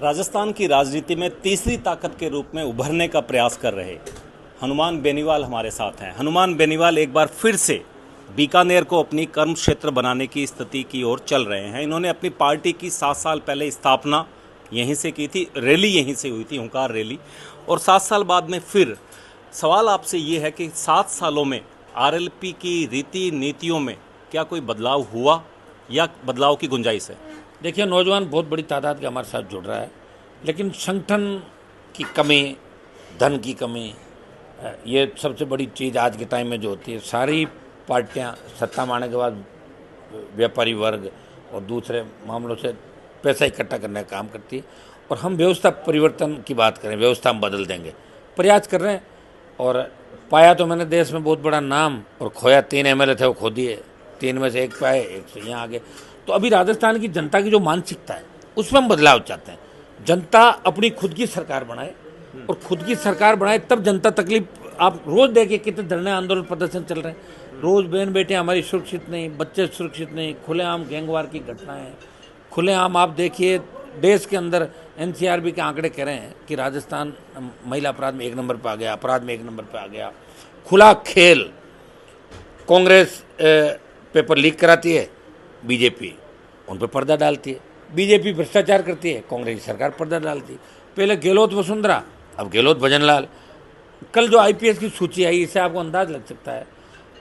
राजस्थान की राजनीति में तीसरी ताकत के रूप में उभरने का प्रयास कर रहे हनुमान बेनीवाल हमारे साथ हैं। हनुमान बेनीवाल एक बार फिर से बीकानेर को अपनी कर्म क्षेत्र बनाने की स्थिति की ओर चल रहे हैं। इन्होंने अपनी पार्टी की 7 साल पहले स्थापना यहीं से की थी, रैली यहीं से हुई थी, हुंकार रैली। और 7 साल बाद में फिर सवाल आपसे ये है कि 7 सालों में आरएलपी की रीति नीतियों में क्या कोई बदलाव हुआ या बदलाव की गुंजाइश है? देखिए, नौजवान बहुत बड़ी तादाद के हमारे साथ जुड़ रहा है, लेकिन संगठन की कमी, धन की कमी, ये सबसे बड़ी चीज़ आज के टाइम में जो होती है। सारी पार्टियां सत्ता में आने के बाद व्यापारी वर्ग और दूसरे मामलों से पैसा इकट्ठा करने का काम करती है, और हम व्यवस्था परिवर्तन की बात करें, व्यवस्था हम बदल देंगे, प्रयास कर रहे हैं। और पाया तो मैंने देश में बहुत बड़ा नाम, और खोया 3 एमएलए थे, वो खो दिए। 3 में से 1 पाए, 1 से यहाँ आगे। तो अभी राजस्थान की जनता की जो मानसिकता है उसमें हम बदलाव चाहते हैं। जनता अपनी खुद की सरकार बनाए, और खुद की सरकार बनाए तब जनता तकलीफ। आप रोज देखिए कितने धरने, आंदोलन, प्रदर्शन चल रहे हैं। रोज बहन बेटियां हमारी सुरक्षित नहीं, बच्चे सुरक्षित नहीं, खुलेआम गैंगवार की घटनाएं, खुलेआम। आप देखिए देश के अंदर एनसीआरबी के आंकड़े कह रहे हैं कि राजस्थान महिला अपराध में 1 नंबर पर आ गया, अपराध में 1 नंबर पर आ गया। खुला खेल, कांग्रेस पेपर लीक कराती है, बीजेपी उन पर पर्दा डालती है। बीजेपी भ्रष्टाचार करती है, कांग्रेस की सरकार पर्दा डालती है। पहले गहलोत वसुंधरा, अब गहलोत भजनलाल। कल जो आईपीएस की सूची आई, इससे आपको अंदाज लग सकता है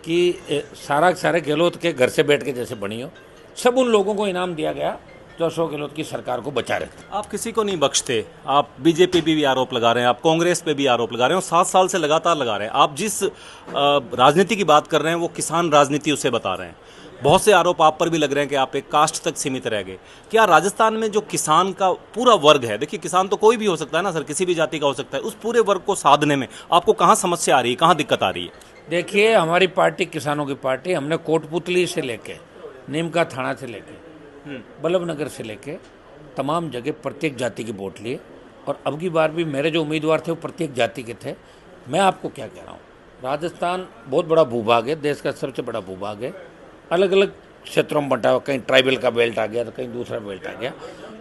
कि सारे गहलोत के घर से बैठ के जैसे बनी हो। सब उन लोगों को इनाम दिया गया जो अशोक गहलोत की सरकार को बचा रहे थे। आप किसी को नहीं बख्शते। आप बीजेपी पे भी आरोप लगा रहे हैं, आप कांग्रेस पे भी आरोप लगा रहे हैं, और 7 साल से लगातार लगा रहे हैं। आप जिस राजनीति की बात कर रहे हैं वो किसान राजनीति उसे बता रहे हैं। बहुत से आरोप आप पर भी लग रहे हैं कि आप एक कास्ट तक सीमित रह गए। क्या राजस्थान में जो किसान का पूरा वर्ग है, देखिए किसान तो कोई भी हो सकता है ना सर, किसी भी जाति का हो सकता है, उस पूरे वर्ग को साधने में आपको कहाँ समस्या आ रही है, कहाँ दिक्कत आ रही है? देखिए, हमारी पार्टी किसानों की पार्टी। हमने कोटपुतली से लेके, नीमका थाना से लेके, बल्लभ नगर से लेके तमाम जगह प्रत्येक जाति के वोट लिए। और अब की बार भी मेरे जो उम्मीदवार थे वो प्रत्येक जाति के थे। मैं आपको क्या कह रहा हूँ, राजस्थान बहुत बड़ा भूभाग है, देश का सबसे बड़ा भूभाग है। अलग अलग क्षेत्रों में बंटा हुआ, कहीं ट्राइबल का बेल्ट आ गया तो कहीं दूसरा बेल्ट आ गया,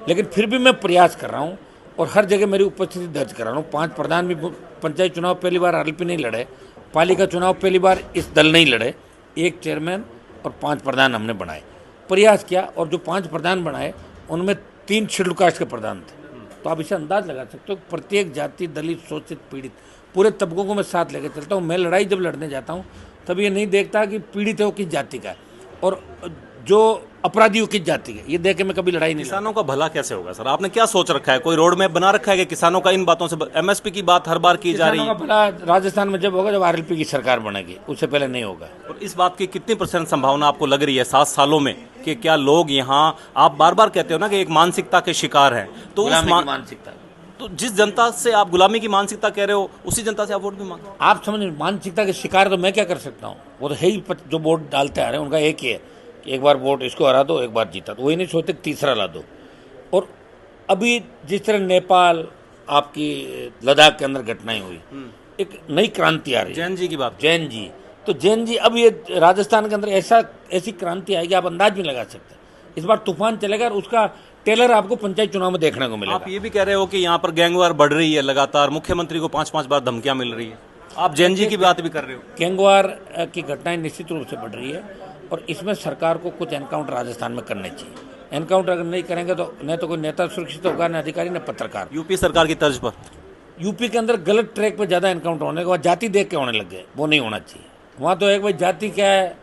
लेकिन फिर भी मैं प्रयास कर रहा हूँ और हर जगह मेरी उपस्थिति दर्ज कर रहा हूँ। 5 प्रधान भी, पंचायत चुनाव पहली बार आरएलपी नहीं लड़े, पालिका चुनाव पहली बार इस दल नहीं लड़े। 1 चेयरमैन और 5 प्रधान हमने बनाए, प्रयास किया। और जो 5 प्रधान बनाए उनमें 3 शेड्यूल कास्ट के प्रधान थे। तो आप इसे अंदाज लगा सकते हो, प्रत्येक जाति, दलित, शोषित, पीड़ित, पूरे तबकों को मैं साथ लेकर चलता हूँ। मैं लड़ाई जब लड़ने जाता हूँ तब ये नहीं देखता कि पीड़ित है वो किस जाति का है और जो अपराधियों किस जाति है, ये देख के मैं कभी लड़ाई नहीं। किसानों का भला कैसे होगा सर? आपने क्या सोच रखा है? कोई रोड मैप बना रखा है कि किसानों का इन बातों से? एमएसपी की बात हर बार की जा रही है। किसानों का भला राजस्थान में जब होगा जब आरएलपी की सरकार बनेगी, उससे पहले नहीं होगा। और इस बात की कितनी % संभावना आपको लग रही है 7 सालों में कि क्या लोग यहाँ, आप बार बार कहते हो ना कि एक मानसिकता के शिकार हैं, तो उस मानसिकता, तो जिस जनता से आप गुलामी की मानसिकता कह रहे हो उसी जनता से आप वोट भी मांगो। आप समझ, मानसिकता के शिकार तो मैं क्या कर सकता हूँ? वो तो है ही, जो वोट डालते आ रहे हैं उनका एक ही है कि एक बार वोट इसको हरा दो, एक बार जीता। तो वही नहीं सोचते तीसरा ला दो। और अभी जिस तरह नेपाल, आपकी लद्दाख के अंदर घटनाएं हुई, एक नई क्रांति आ रही है। जैन जी की बात, जैन जी, तो जैन जी, अब ये राजस्थान के अंदर ऐसी क्रांति आएगी आप अंदाज भी लगा सकते हैं। इस बार तूफान चलेगा और उसका टेलर आपको पंचायत चुनाव में देखने को मिलेगा। आप ये भी कह रहे हो कि यहाँ पर गैंगवार बढ़ रही है लगातार, मुख्यमंत्री को 5-5 बार धमकियां मिल रही है। आप जैन जी की बात भी कर रहे हो। गैंगवार की घटनाएं निश्चित रूप से बढ़ रही है, और इसमें सरकार को कुछ एनकाउंटर राजस्थान में करने चाहिए। एनकाउंटर अगर नहीं करेंगे तो न तो कोई नेता सुरक्षित होगा, न अधिकारी, न पत्रकार। यूपी सरकार की तर्ज पर यूपी के अंदर गलत ट्रैक पर ज़्यादा एनकाउंटर होने के बाद जाति देख के होने लग गए, वो नहीं होना चाहिए। वहाँ तो एक भाई जाति क्या है,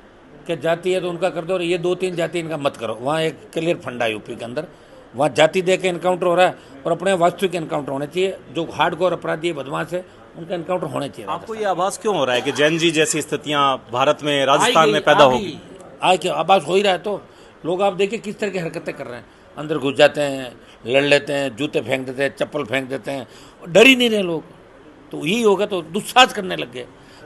क्या जाति है तो उनका कर दो, और ये 2-3 जाति इनका मत करो। वहाँ एक क्लियर फंडा है यूपी के अंदर, वहाँ जाति देख के एनकाउंटर हो रहा है, और अपने वास्तविक एनकाउंटर होने चाहिए। जो हार्डकोर अपराधी, बदमाश है, उनका एनकाउंटर होने चाहिए। आपको ये आभास क्यों हो रहा है कि जैन जी जैसी स्थितियां भारत में, राजस्थान में पैदा होगी? आज क्या आभास हो ही रहा है। तो लोग आप देखिए किस तरह की हरकतें कर रहे हैं, अंदर घुस जाते हैं, लड़ लेते हैं, जूते फेंक देते हैं, चप्पल फेंक देते हैं, डर ही नहीं रहे लोग। तो यही होगा, तो दुस्साहस करने लग गए।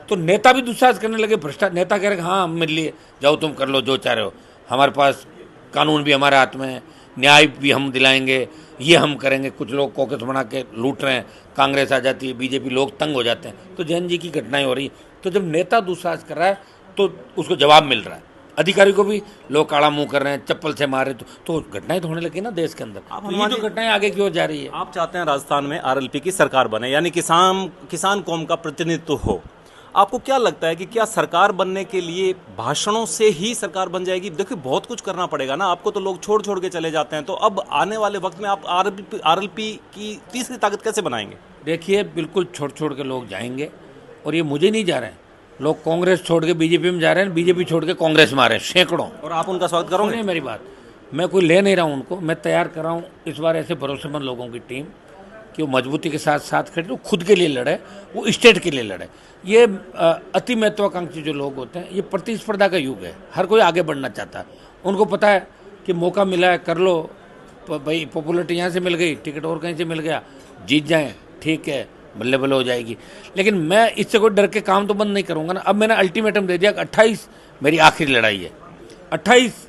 तो नेता भी दुस्साहस करने लगे। भ्रष्टाचार नेता कह रहे हैं हाँ हम मिल लिए, जाओ तुम कर लो जो चाह रहे हो, हमारे पास कानून भी हमारे हाथ में है, न्याय भी हम दिलाएंगे, ये हम करेंगे। कुछ लोग कॉकस बना के लूट रहे हैं, कांग्रेस आ जाती है, बीजेपी, लोग तंग हो जाते हैं। तो जैन जी की घटनाएं हो रही। तो जब नेता दुस्साहस कर रहा है तो उसको जवाब मिल रहा है। अधिकारी को भी लोग काला मुंह कर रहे हैं, चप्पल से मारे, तो घटनाएं तो होने लगी ना देश के अंदर। आप तो ये जो घटनाएं आगे की ओर जा रही है। आप चाहते हैं राजस्थान में आरएलपी की सरकार बने, यानी किसान कौम का प्रतिनिधित्व हो। आपको क्या लगता है कि क्या सरकार बनने के लिए भाषणों से ही सरकार बन जाएगी? देखिए बहुत कुछ करना पड़ेगा ना आपको, तो लोग छोड़ छोड़ के चले जाते हैं। तो अब आने वाले वक्त में आप आरएलपी की तीसरी ताकत कैसे बनाएंगे? देखिए बिल्कुल छोड़ छोड़ के लोग जाएंगे, और ये मुझे नहीं जा रहे हैं, लोग कांग्रेस छोड़ के बीजेपी में जा रहे हैं, बीजेपी छोड़ के कांग्रेस में आ रहे हैं सैकड़ों। और आप उनका स्वागत करोगे? सुनिए मेरी बात, मैं कोई ले नहीं रहा हूँ उनको, मैं तैयार कर रहा हूँ इस बार ऐसे भरोसेमंद लोगों की टीम कि वो मजबूती के साथ साथ खड़े, वो खुद के लिए लड़े, वो स्टेट के लिए लड़े। ये अति महत्वाकांक्षी जो लोग होते हैं, ये प्रतिस्पर्धा का युग है, हर कोई आगे बढ़ना चाहता है। उनको पता है कि मौका मिला है, कर लो भाई, पॉपुलरिटी यहाँ से मिल गई, टिकट और कहीं से मिल गया, जीत जाएं, ठीक है, बल्ले बल्ले हो जाएगी। लेकिन मैं इससे कोई डर के काम तो बंद नहीं करूँगा ना। अब मैंने अल्टीमेटम दे दिया कि 28 मेरी आखिरी लड़ाई है। 28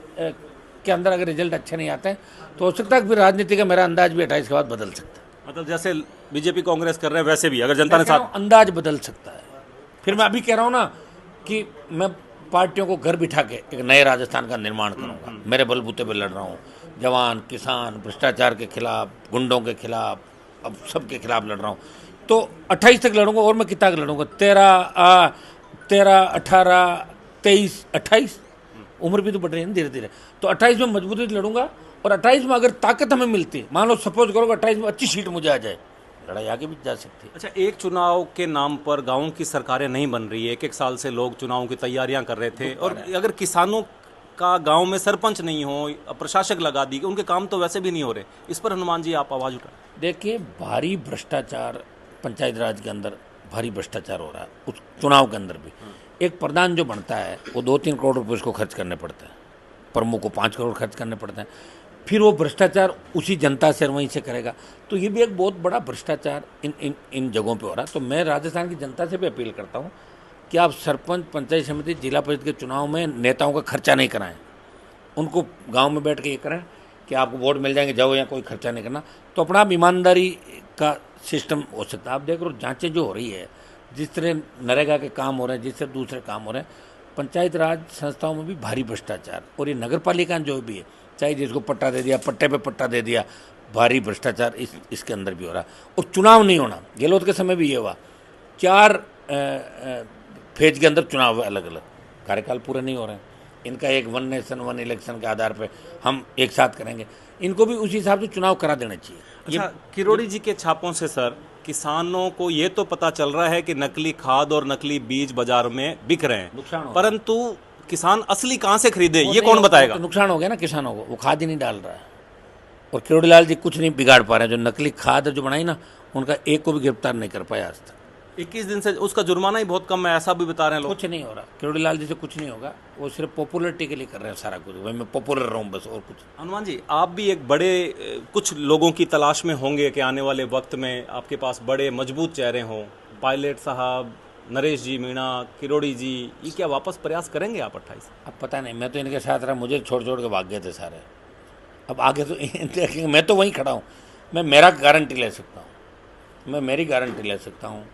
के अंदर अगर रिजल्ट अच्छे नहीं आते हैं तो हो सकता है फिर राजनीति का मेरा अंदाज भी 28 के बाद बदल सकता है। मतलब जैसे बीजेपी कांग्रेस कर रहे हैं वैसे भी अगर जनता ने साथ, अंदाज बदल सकता है। फिर मैं अभी कह रहा हूँ ना कि मैं पार्टियों को घर बिठा के एक नए राजस्थान का निर्माण करूँगा। मेरे बलबूते पर लड़ रहा हूँ, जवान, किसान, भ्रष्टाचार के खिलाफ, गुंडों के खिलाफ, अब सबके खिलाफ लड़ रहा हूँ। तो 28 तक लड़ूंगा, और मैं कितना तक लड़ूंगा? 13, 18, 23, 28 उम्र भी तो बढ़ रही है ना धीरे धीरे। तो 28 में मजबूती से लड़ूंगा, और 28 में अगर ताकत हमें मिलती है, मान लो सपोज करो 28 में अच्छी सीट मुझे आ जाए, लड़ाई आगे भी जा सकती है। अच्छा, एक चुनाव के नाम पर गाँव की सरकारें नहीं बन रही है। एक साल से लोग चुनाव की तैयारियां कर रहे थे, और अगर किसानों का गांव में सरपंच नहीं हो, प्रशासक लगा दी, उनके काम तो वैसे भी नहीं हो रहे। इस पर हनुमान जी आप आवाज उठाएं। देखिए भारी भ्रष्टाचार पंचायत राज के अंदर, भारी भ्रष्टाचार हो रहा है, उस चुनाव के अंदर भी। एक प्रधान जो बनता है वो 2-3 करोड़ रुपए उसको खर्च करने पड़ते हैं, प्रमुख को 5 करोड़ खर्च करने पड़ते हैं, फिर वो भ्रष्टाचार उसी जनता से वहीं से करेगा। तो ये भी एक बहुत बड़ा भ्रष्टाचार इन जगहों पे हो रहा है। तो मैं राजस्थान की जनता से भी अपील करता हूँ कि आप सरपंच, पंचायत समिति, जिला परिषद के चुनाव में नेताओं का खर्चा नहीं कराएं। उनको गांव में बैठ के ये करें कि आपको वोट मिल जाएंगे, जाओ, यहाँ कोई खर्चा नहीं करना। तो अपना आप ईमानदारी का सिस्टम हो सकता है। आप देख रहे हो जांचें जो हो रही है, जिस तरह नरेगा के काम हो रहे हैं, जिस तरह दूसरे काम हो रहे हैं, पंचायत राज संस्थाओं में भी भारी भ्रष्टाचार। और ये नगर पालिका जो भी है, चाहे जिसको पट्टा दे दिया, पट्टे पे पट्टा दे दिया, भारी भ्रष्टाचार इसके अंदर भी हो रहा है। और चुनाव नहीं होना, गहलोत के समय भी ये हुआ, 4 फेज के अंदर चुनाव अलग अलग, कार्यकाल पूरे नहीं हो रहे हैं। इनका एक 1 नेशन 1 इलेक्शन के आधार पे हम एक साथ करेंगे, इनको भी उसी हिसाब से चुनाव करा देना चाहिए। अच्छा, किरोड़ी जी के छापों से सर किसानों को ये तो पता चल रहा है कि नकली खाद और नकली बीज बाजार में बिक रहे हैं, परंतु किसान असली कहाँ से खरीदे ये कौन बताएगा? तो नुकसान हो गया ना किसानों को, वो खाद ही नहीं डाल रहा है। और किरोड़ी लाल जी कुछ नहीं बिगाड़ पा रहे हैं। जो नकली खाद जो बनाई ना, उनका एक को भी गिरफ्तार नहीं कर पाया आज तक। 21 दिन से उसका जुर्माना ही बहुत कम है, ऐसा भी बता रहे हैं लोग। कुछ नहीं हो रहा, किरोड़ी लाल जी से कुछ नहीं होगा, वो सिर्फ पॉपुलरिटी के लिए कर रहे हैं सारा कुछ, भाई मैं पॉपुलर रहूं बस, और कुछ। हनुमान जी, आप भी एक बड़े कुछ लोगों की तलाश में होंगे कि आने वाले वक्त में आपके पास बड़े मजबूत चेहरे हों। पायलट साहब, नरेश जी मीणा, किरोड़ी जी, ये क्या वापस प्रयास करेंगे आप 28? अब पता नहीं, मैं तो इनके साथ रहा, मुझे छोड़ छोड़ के भाग गए थे सारे। अब आगे तो देखेंगे, मैं तो वहीं खड़ा हूँ। मैं मेरा गारंटी ले सकता हूँ, मैं मेरी गारंटी ले सकता हूँ,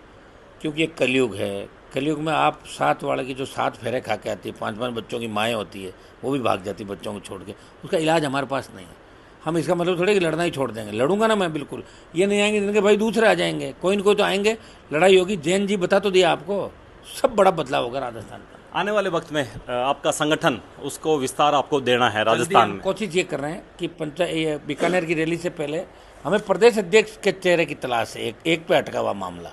क्योंकि एक कलयुग है। कलयुग में आप 7 वाले की जो 7 फेरे खा के आती है, 5-5 बच्चों की माएँ होती है, वो भी भाग जाती है बच्चों को छोड़ के, उसका इलाज हमारे पास नहीं है। हम इसका मतलब थोड़े कि लड़ना ही छोड़ देंगे। लड़ूंगा ना मैं, बिल्कुल। ये नहीं आएंगे जिनके भाई दूसरे आ जाएंगे, कोई न कोई तो आएंगे, लड़ाई होगी। जैन जी बता तो दिया आपको, सब बड़ा बदलाव होगा राजस्थान का। आने वाले वक्त में आपका संगठन, उसको विस्तार आपको देना है राजस्थान में। कोशिश ये कर रहे हैं कि बीकानेर की रैली से पहले हमें प्रदेश अध्यक्ष के चेहरे की तलाश है। एक पे अटका हुआ मामला,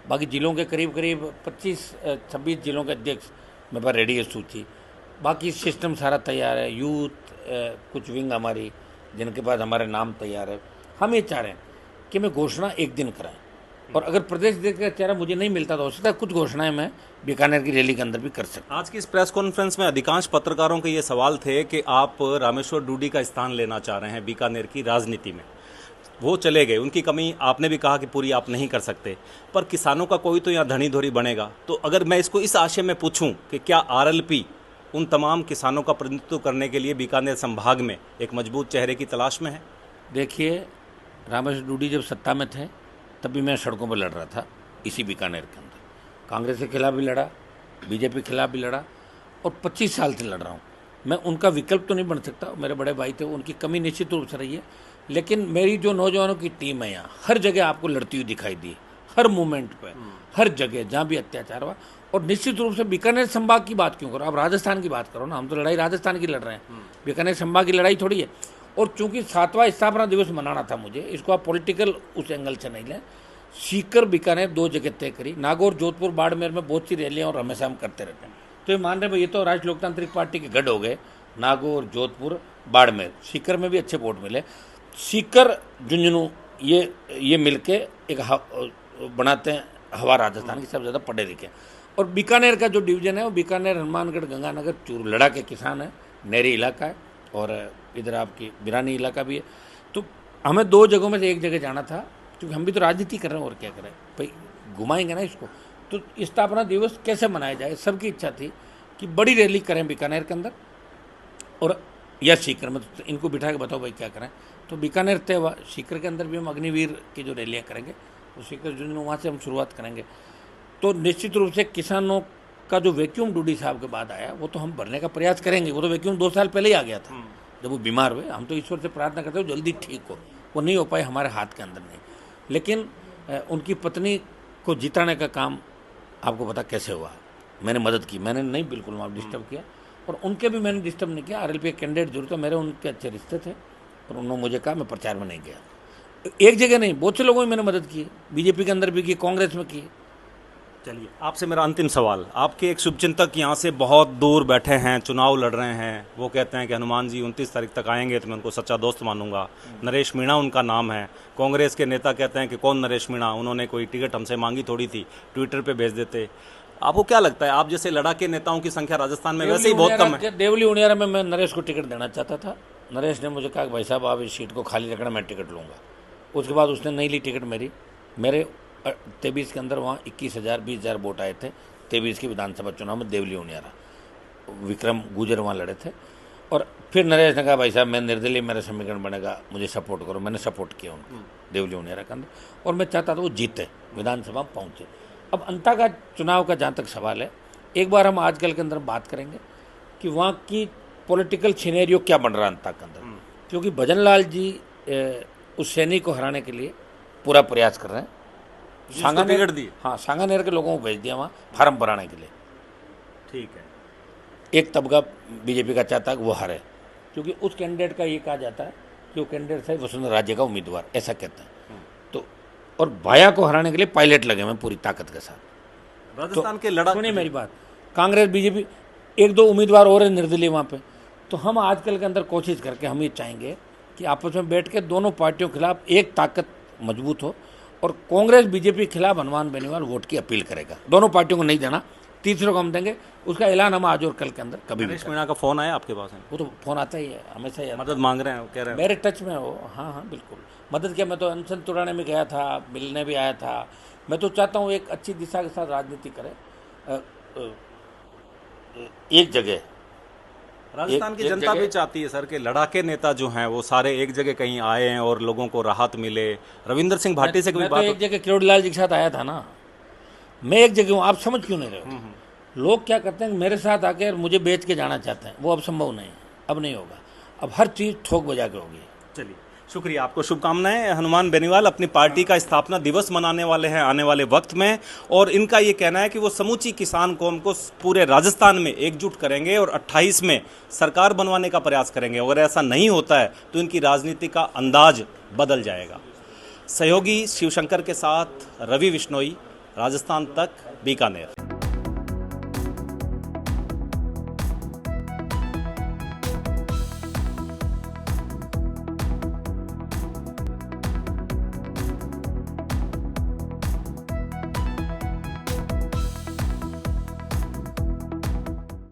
बाकी जिलों के करीब 25-26 जिलों के अध्यक्ष मेरे पास रेडी है सूची। बाकी सिस्टम सारा तैयार है, यूथ कुछ विंग हमारी जिनके पास हमारे नाम तैयार है। हम ये चाह रहे हैं कि मैं घोषणा एक दिन कराएं, और अगर प्रदेश अध्यक्ष का चेहरा मुझे नहीं मिलता तो हो सकता है कुछ घोषणाएं मैं बीकानेर की रैली के अंदर भी कर सकता। आज की इस प्रेस कॉन्फ्रेंस में अधिकांश पत्रकारों के ये सवाल थे कि आप रामेश्वर डूडी का स्थान लेना चाह रहे हैं बीकानेर की राजनीति में। वो चले गए, उनकी कमी आपने भी कहा कि पूरी आप नहीं कर सकते, पर किसानों का कोई तो यहाँ धनी धोरी बनेगा। तो अगर मैं इसको इस आशय में पूछूं कि क्या आरएलपी उन तमाम किसानों का प्रतिनिधित्व करने के लिए बीकानेर संभाग में एक मजबूत चेहरे की तलाश में है? देखिए, रामेश्वर डूडी जब सत्ता में थे तब भी मैं सड़कों पर लड़ रहा था इसी बीकानेर के अंदर। कांग्रेस के खिलाफ भी लड़ा, बीजेपी के खिलाफ भी लड़ा, और 25 साल से लड़ रहा हूँ। मैं उनका विकल्प तो नहीं बन सकता, मेरे बड़े भाई थे, उनकी कमी निश्चित रूप से रही है, लेकिन मेरी जो नौजवानों की टीम है यहाँ हर जगह आपको लड़ती हुई दिखाई दी, हर मूवमेंट पे, हर जगह जहाँ भी अत्याचार हुआ। और निश्चित रूप से बीकानेर संभाग की बात क्यों करो, आप राजस्थान की बात करो ना, हम तो लड़ाई राजस्थान की लड़ रहे हैं, बीकानेर संभाग की लड़ाई थोड़ी है। और चूंकि 7वां स्थापना दिवस मनाना था मुझे, इसको आप पॉलिटिकल उस एंगल से नहीं लें, सीकर बीकानेर 2 जगह तय करी, नागौर जोधपुर बाड़मेर में बहुत सी रैलियाँ और हमेशा हम करते रहते हैं। तो ये मान रहे भाई ये तो राष्ट्रीय लोकतांत्रिक पार्टी के गढ़ हो गए, नागौर जोधपुर बाड़मेर, सीकर में भी अच्छे वोट मिले, सीकर झुंझुनू ये मिलके एक बनाते हैं हवा राजस्थान की सबसे ज़्यादा पढ़े लिखे। और बीकानेर का जो डिवीजन है वो बीकानेर, हनुमानगढ़, गंगानगर, चूरू, लड़ा के किसान है, नहरी इलाका है और इधर आपकी बिरानी इलाका भी है। तो हमें 2 जगहों में से एक जगह जाना था, क्योंकि हम भी तो राजनीति कर रहे हैं और क्या करें भाई, घुमाएंगे ना इसको। तो स्थापना दिवस कैसे मनाया जाए, सबकी इच्छा थी कि बड़ी रैली करें बीकानेर के अंदर और या सीकर में, तो इनको बिठा के बताओ भाई क्या करें। तो बीकानेर तय हुआ, सीकर के अंदर भी हम अग्निवीर की जो रैलियाँ करेंगे तो सीकर झुंझुनू वहाँ से हम शुरुआत करेंगे। तो निश्चित रूप से किसानों का जो वैक्यूम डूडी साहब के बाद आया वो तो हम भरने का प्रयास करेंगे। वो तो वैक्यूम 2 साल पहले ही आ गया था जब वो बीमार हुए। हम तो ईश्वर से प्रार्थना करते हो जल्दी ठीक हो, वो नहीं हो पाए, हमारे हाथ के अंदर नहीं। लेकिन उनकी पत्नी को जिताने का काम आपको पता कैसे हुआ, मैंने मदद की, मैंने नहीं बिल्कुल वहाँ डिस्टर्ब किया और उनके भी मैंने डिस्टर्ब नहीं किया। RLP कैंडिडेट जरूर था, मेरे उनके अच्छे रिश्ते थे और उन्होंने मुझे कहा, मैं प्रचार में नहीं गया। एक जगह नहीं, बहुत से लोगों ने मैंने मदद की, बीजेपी के अंदर भी की, कांग्रेस में की। चलिए, आपसे मेरा अंतिम सवाल, आपके एक शुभचिंतक यहाँ से बहुत दूर बैठे हैं, चुनाव लड़ रहे हैं, वो कहते हैं कि हनुमान जी 29 तारीख तक आएंगे तो मैं उनको सच्चा दोस्त मानूंगा। नरेश मीणा उनका नाम है। कांग्रेस के नेता कहते हैं कि कौन नरेश मीणा, उन्होंने कोई टिकट हमसे मांगी थोड़ी थी, ट्विटर पे भेज देते। आपको क्या लगता है, आप जैसे लड़ाके नेताओं की संख्या राजस्थान में वैसे ही बहुत कम है? देवली उनियारा में मैं नरेश को टिकट देना चाहता था। नरेश ने मुझे कहा कि भाई साहब आप इस सीट को खाली रखना, मैं टिकट लूँगा। उसके बाद उसने नहीं ली टिकट मेरे 23 के अंदर वहाँ 21,000 20,000 वोट आए थे। 23 के विधानसभा चुनाव में देवली उनियारा, विक्रम गुजर वहाँ लड़े थे। और फिर नरेश ने कहा भाई साहब मैं निर्दलीय, मेरा समीकरण बनेगा, मुझे सपोर्ट करो। मैंने सपोर्ट किया उनको देवली उनियारा के अंदर और मैं चाहता था वो जीते, विधानसभा पहुँचे। अब अंता का चुनाव का जहाँ तक सवाल है, एक बार हम आजकल के अंदर बात करेंगे कि वहाँ की पॉलिटिकल सिनेरियो क्या बन रहा है अंता के अंदर, क्योंकि भजन लाल जी उस सैनिक को हराने के लिए पूरा प्रयास कर रहे हैं। टिकट दी, हाँ, सांगानेर के लोगों को भेज दिया वहाँ फार्म भराने के लिए। ठीक है, एक तबका बीजेपी का चाहता है कि वो हारे, क्योंकि उस कैंडिडेट का ये कहा जाता है कि वो कैंडिडेट है वसुंधरा राज्य का उम्मीदवार, ऐसा कहते हैं। तो और भाया को हराने के लिए पायलट लगे हुए पूरी ताकत के साथ। राजस्थान के लड़ा, सुनिए मेरी बात, कांग्रेस बीजेपी 1-2 उम्मीदवार और है निर्दलीय वहाँ पे। तो हम आजकल के अंदर कोशिश करके हम ये चाहेंगे कि आपस में बैठ के दोनों पार्टियों के खिलाफ एक ताकत मजबूत हो और कांग्रेस बीजेपी के खिलाफ हनुमान बेनीवाल वोट की अपील करेगा। दोनों पार्टियों को नहीं देना, तीसरे को हम देंगे। उसका ऐलान हम आज और कल के अंदर कभी भी। नरेश मीणा का फोन आया आपके पास? वो तो फोन आता ही है हमेशा ही, मदद मांग रहे हैं, कह रहे हैं मेरे टच में हो। हाँ हाँ बिल्कुल मदद किया। मैं तो अनशन तुड़ाने में गया था, मिलने भी आया था। मैं तो चाहता हूँ एक अच्छी दिशा के साथ राजनीति करे। एक जगह राजस्थान की जनता भी चाहती है सर कि लड़ाके नेता जो हैं वो सारे एक जगह कहीं आए हैं और लोगों को राहत मिले। रविंदर सिंह भाटी से कोई बात? एक जगह किरोड़ीलाल जी के साथ आया था ना, मैं एक जगह हूँ, आप समझ क्यों नहीं रहे हो? लोग क्या करते हैं, मेरे साथ आकर मुझे बेच के जाना चाहते हैं, वो अब संभव नहीं है, अब नहीं होगा। अब हर चीज़ ठोक बजा के होगी। चलिए, शुक्रिया, आपको शुभकामनाएं। हनुमान बेनीवाल अपनी पार्टी का स्थापना दिवस मनाने वाले हैं आने वाले वक्त में, और इनका ये कहना है कि वो समूची किसान कौम को पूरे राजस्थान में एकजुट करेंगे और 28 में सरकार बनवाने का प्रयास करेंगे। अगर ऐसा नहीं होता है तो इनकी राजनीति का अंदाज बदल जाएगा। सहयोगी शिवशंकर के साथ रवि विश्नोई, राजस्थान तक, बीकानेर।